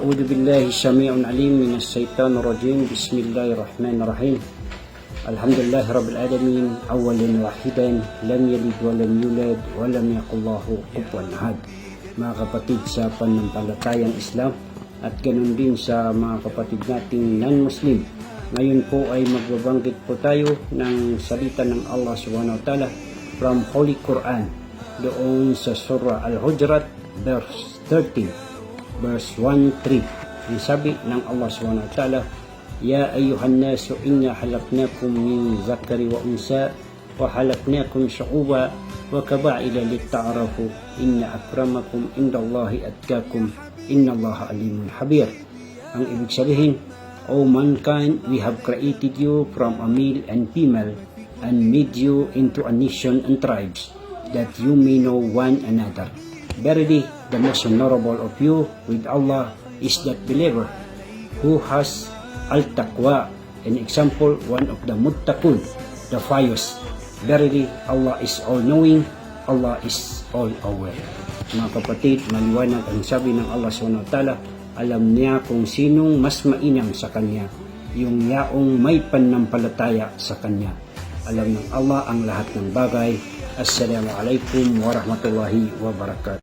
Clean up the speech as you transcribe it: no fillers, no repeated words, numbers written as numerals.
أعوذ بالله السميع العليم من الشيطان الرجيم. بسم الله الرحمن الرحيم. الحمد لله رب العالمين أولا واحدا لم يلد ولم يولد ولم يكن له كفوا أحد. Mga kapatid sa pananampalatayang Islam at ganun din sa mga kapatid nating non-Muslim, ngayon po ay magbabanggit po tayo ng salita ng Allah subhanahu wa ta'ala from Holy Quran doon sa Surah Al-Hujurat verse 13 verse 1-3. Ang sabi ng Allah subhanahu wa ta'ala, Ya ayuhan nasu inna halaknakum min zakari wa unsa wa halaknakum syu'uba wa kaba'ila litta'arafu inna akramakum indallahi atkakum innallaha alimun habir. Ang ibig sabihin, O mankind, we have created you from a male and female and made you into a nation and tribes that you may know one another. Verily, the most honorable of you with Allah is that believer who has al-taqwa, an example, one of the muttaqun, the pious. Verily, Allah is all-knowing, Allah is all-aware. Mga kapatid, maliwanag ang sabi ng Allah SWT, alam niya kung sinong mas mainam sa Kanya, yung yaong may pananampalataya sa Kanya. Alam ng Allah ang lahat ng bagay. Assalamualaikum warahmatullahi wabarakatuh.